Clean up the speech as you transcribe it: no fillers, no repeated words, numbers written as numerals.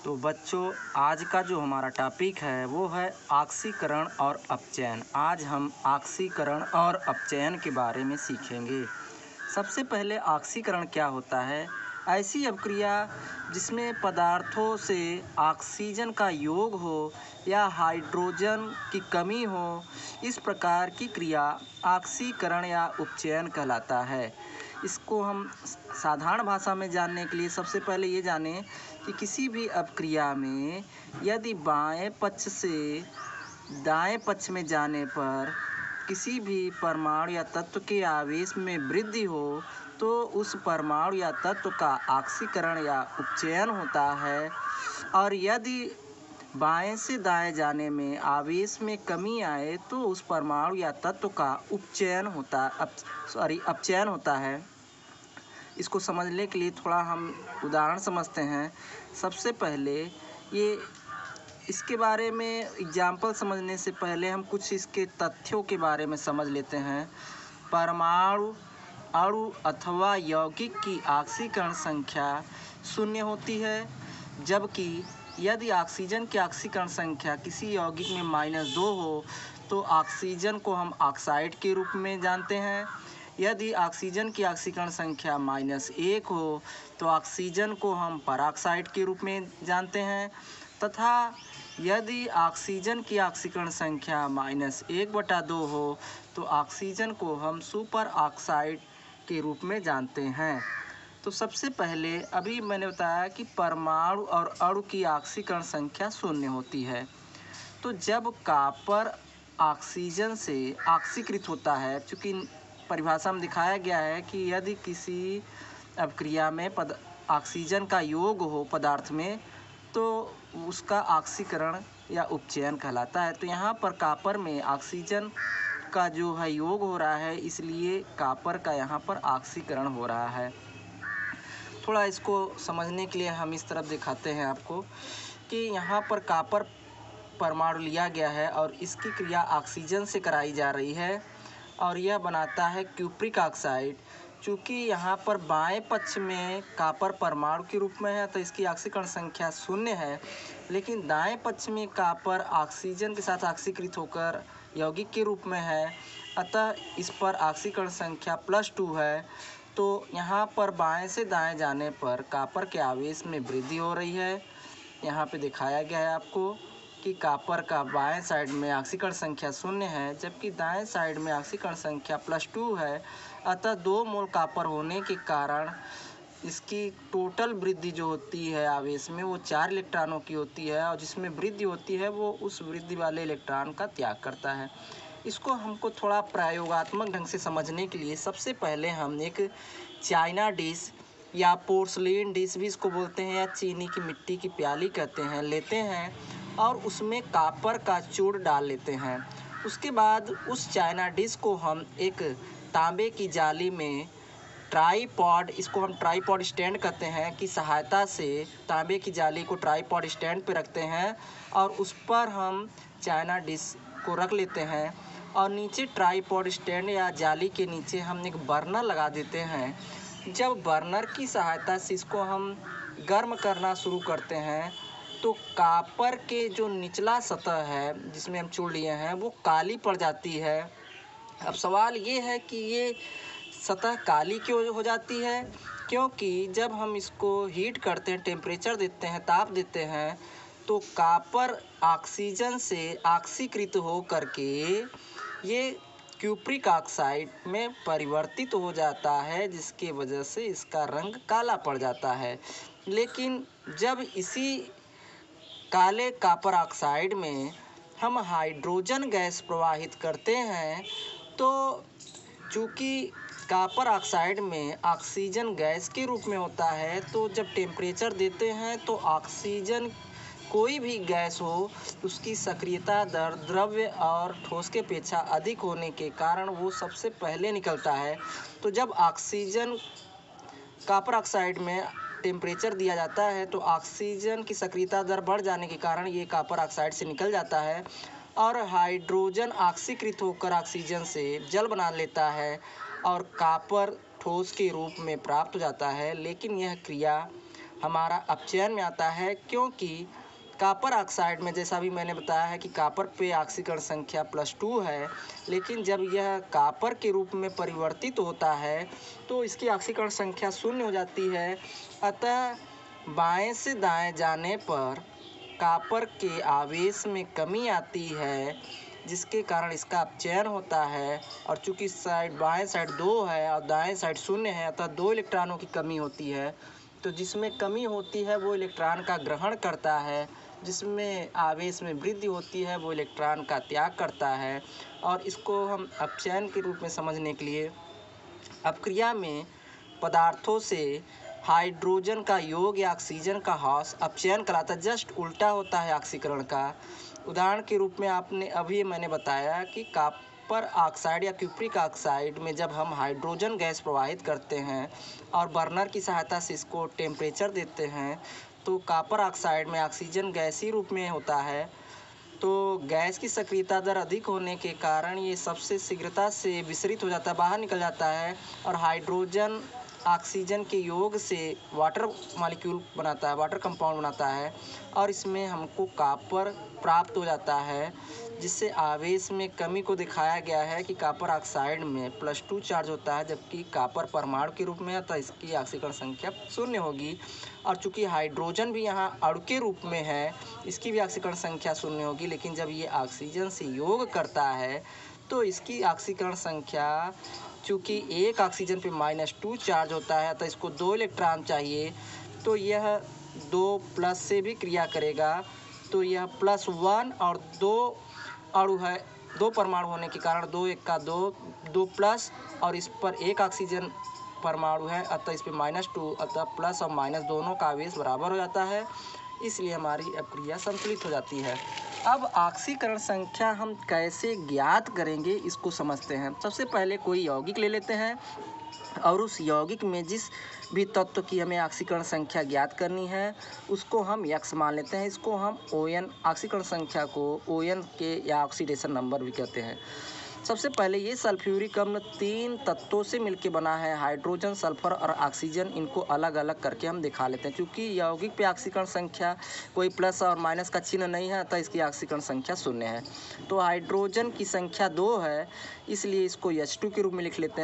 तो बच्चों, आज का जो हमारा टॉपिक है वो है ऑक्सीकरण और अपचयन। आज हम ऑक्सीकरण और अपचयन के बारे में सीखेंगे। सबसे पहले ऑक्सीकरण क्या होता है? ऐसी अभिक्रिया जिसमें पदार्थों से ऑक्सीजन का योग हो या हाइड्रोजन की कमी हो, इस प्रकार की क्रिया ऑक्सीकरण या उपचयन कहलाता है। इसको हम साधारण भाषा में जानने के लिए सबसे पहले ये जानें कि किसी भी अपक्रिया में यदि बाएं पक्ष से दाएं पक्ष में जाने पर किसी भी परमाणु या तत्व के आवेश में वृद्धि हो तो उस परमाणु या तत्व का ऑक्सीकरण या उपचयन होता है। और यदि बाएं से दाएं जाने में आवेश में कमी आए तो उस परमाणु या तत्व का अपचयन होता है। इसको समझने के लिए थोड़ा हम उदाहरण समझते हैं। सबसे पहले इसके बारे में एग्जाम्पल समझने से पहले हम कुछ इसके तथ्यों के बारे में समझ लेते हैं। परमाणु, अणु अथवा यौगिक की ऑक्सीकरण संख्या 0 होती है, जबकि यदि ऑक्सीजन की ऑक्सीकरण संख्या किसी यौगिक में -2 हो तो ऑक्सीजन को हम ऑक्साइड के रूप में जानते हैं। यदि ऑक्सीजन की ऑक्सीकरण संख्या -1 हो तो ऑक्सीजन को हम परऑक्साइड के रूप में जानते हैं, तथा यदि ऑक्सीजन की ऑक्सीकरण संख्या -1/2 हो तो ऑक्सीजन को हम सुपर ऑक्साइड के रूप में जानते हैं। तो सबसे पहले अभी मैंने बताया कि परमाणु और अणु की ऑक्सीकरण संख्या 0 होती है। तो जब कॉपर ऑक्सीजन से ऑक्सीकृत होता है, चूँकि परिभाषा में दिखाया गया है कि यदि किसी अभिक्रिया में ऑक्सीजन का योग हो पदार्थ में तो उसका ऑक्सीकरण या उपचयन कहलाता है। तो यहाँ पर कॉपर में ऑक्सीजन का जो है योग हो रहा है, इसलिए कॉपर का यहाँ पर ऑक्सीकरण हो रहा है। थोड़ा इसको समझने के लिए हम इस तरफ दिखाते हैं आपको कि यहाँ पर कॉपर परमाणु लिया गया है और इसकी क्रिया ऑक्सीजन से कराई जा रही है और यह बनाता है क्यूप्रिक ऑक्साइड। चूँकि यहाँ पर बाएं पक्ष में कॉपर परमाणु के रूप में है तो इसकी ऑक्सीकरण संख्या 0 है, लेकिन दाएं पक्ष में कॉपर ऑक्सीजन के साथ ऑक्सीकृत होकर यौगिक के रूप में है, अतः इस पर ऑक्सीकरण संख्या +2 है। तो यहाँ पर बाएं से दाएं जाने पर कॉपर के आवेश में वृद्धि हो रही है। यहाँ पे दिखाया गया है आपको कि कॉपर का बाएं साइड में ऑक्सीकरण संख्या 0 है, जबकि दाएं साइड में ऑक्सीकरण संख्या +2 है। अतः 2 मोल कॉपर होने के कारण इसकी टोटल वृद्धि जो होती है आवेश में वो 4 इलेक्ट्रॉनों की होती है, और जिसमें वृद्धि होती है वो उस वृद्धि वाले इलेक्ट्रॉन का त्याग करता है। इसको हमको थोड़ा प्रयोगात्मक ढंग से समझने के लिए सबसे पहले हम एक चाइना डिश या पोर्सलिन डिश भी इसको बोलते हैं, या चीनी की मिट्टी की प्याली कहते हैं, लेते हैं और उसमें कॉपर का चूर्ण डाल लेते हैं। उसके बाद उस चाइना डिश को हम एक तांबे की जाली में ट्राईपॉड, इसको हम ट्राईपॉड स्टैंड कहते हैं, की सहायता से तांबे की जाली को ट्राईपॉड स्टैंड पे रखते हैं और उस पर हम चाइना डिश को रख लेते हैं और नीचे ट्राईपॉड स्टैंड या जाली के नीचे हम एक बर्नर लगा देते हैं। जब बर्नर की सहायता से इसको हम गर्म करना शुरू करते हैं तो कॉपर के जो निचला सतह है जिसमें हम चूर्ण लिए हैं वो काली पड़ जाती है। अब सवाल ये है कि ये सतह काली क्यों हो जाती है? क्योंकि जब हम इसको हीट करते हैं, टेम्परेचर देते हैं, ताप देते हैं, तो कॉपर ऑक्सीजन से ऑक्सीकृत हो करके ये क्यूप्रिक ऑक्साइड में परिवर्तित हो जाता है, जिसके वजह से इसका रंग काला पड़ जाता है। लेकिन जब इसी काले कॉपर ऑक्साइड में हम हाइड्रोजन गैस प्रवाहित करते हैं तो चूँकि कॉपर ऑक्साइड में ऑक्सीजन गैस के रूप में होता है, तो जब टेम्परेचर देते हैं तो ऑक्सीजन कोई भी गैस हो उसकी सक्रियता दर द्रव्य और ठोस के अपेक्षा अधिक होने के कारण वो सबसे पहले निकलता है। तो जब ऑक्सीजन कॉपर ऑक्साइड में टेम्परेचर दिया जाता है तो ऑक्सीजन की सक्रियता दर बढ़ जाने के कारण ये कॉपर ऑक्साइड से निकल जाता है और हाइड्रोजन ऑक्सीकृत होकर ऑक्सीजन से जल बना लेता है और कॉपर ठोस के रूप में प्राप्त हो जाता है। लेकिन यह क्रिया हमारा अपचयन में आता है, क्योंकि कॉपर ऑक्साइड में जैसा भी मैंने बताया है कि कॉपर पे ऑक्सीकरण संख्या +2 है, लेकिन जब यह कॉपर के रूप में परिवर्तित होता है तो इसकी ऑक्सीकरण संख्या 0 हो जाती है। अतः बाएं से दाएं जाने पर कॉपर के आवेश में कमी आती है, जिसके कारण इसका अपचयन होता है। और चूंकि साइड बाएं साइड 2 है और दाएं साइड 0 है, अतः 2 इलेक्ट्रॉनों की कमी होती है। तो जिसमें कमी होती है वो इलेक्ट्रॉन का ग्रहण करता है, जिसमें आवेश में वृद्धि होती है वो इलेक्ट्रॉन का त्याग करता है। और इसको हम अपचयन के रूप में समझने के लिए अपक्रिया में पदार्थों से हाइड्रोजन का योग या ऑक्सीजन का ह्रास अपचयन कहलाता है। जस्ट उल्टा होता है ऑक्सीकरण का। उदाहरण के रूप में मैंने बताया कि कॉपर ऑक्साइड या क्यूप्रिक ऑक्साइड में जब हम हाइड्रोजन गैस प्रवाहित करते हैं और बर्नर की सहायता से इसको टेम्परेचर देते हैं, तो कॉपर ऑक्साइड में ऑक्सीजन गैसीय रूप में होता है। तो गैस की सक्रियता दर अधिक होने के कारण ये सबसे शीघ्रता से विसरित हो जाता है, बाहर निकल जाता है और हाइड्रोजन ऑक्सीजन के योग से वाटर मॉलिक्यूल बनाता है, वाटर कंपाउंड बनाता है और इसमें हमको कॉपर प्राप्त हो जाता है, जिससे आवेश में कमी को दिखाया गया है कि कॉपर ऑक्साइड में +2 चार्ज होता है, जबकि कॉपर परमाणु के रूप में है तो इसकी ऑक्सीकरण संख्या 0 होगी। और चूंकि हाइड्रोजन भी यहाँ अणु के रूप में है, इसकी भी ऑक्सीकरण संख्या 0 होगी, लेकिन जब ये ऑक्सीजन से योग करता है तो इसकी ऑक्सीकरण संख्या, चूँकि एक ऑक्सीजन पे -2 चार्ज होता है तो इसको 2 इलेक्ट्रॉन चाहिए, तो यह 2+ से भी क्रिया करेगा। तो यह +1 और 2 अणु है, 2 परमाणु होने के कारण 2 1 का 2, 2+ और इस पर एक ऑक्सीजन परमाणु है, अतः इस पर -2, अतः प्लस और माइनस दोनों का आवेश बराबर हो जाता है, इसलिए हमारी अपक्रिया संतुलित हो जाती है। अब ऑक्सीकरण संख्या हम कैसे ज्ञात करेंगे इसको समझते हैं। सबसे पहले कोई यौगिक ले लेते हैं और उस यौगिक में जिस भी तत्व की हमें ऑक्सीकरण संख्या ज्ञात करनी है उसको हम X मान लेते हैं। इसको हम ON, ऑक्सीकरण संख्या को ON के या ऑक्सीडेशन नंबर भी कहते हैं। सबसे पहले ये सल्फ्यूरिक अम्ल 3 तत्वों से मिलकर बना है, हाइड्रोजन, सल्फर और ऑक्सीजन। इनको अलग अलग करके हम दिखा लेते हैं। क्योंकि यौगिक पे ऑक्सीकरण संख्या कोई प्लस और माइनस का चिन्ह नहीं है, तो इसकी ऑक्सीकरण संख्या 0 है। तो हाइड्रोजन की संख्या 2 है, इसलिए इसको H2 के रूप में लिख लेते हैं।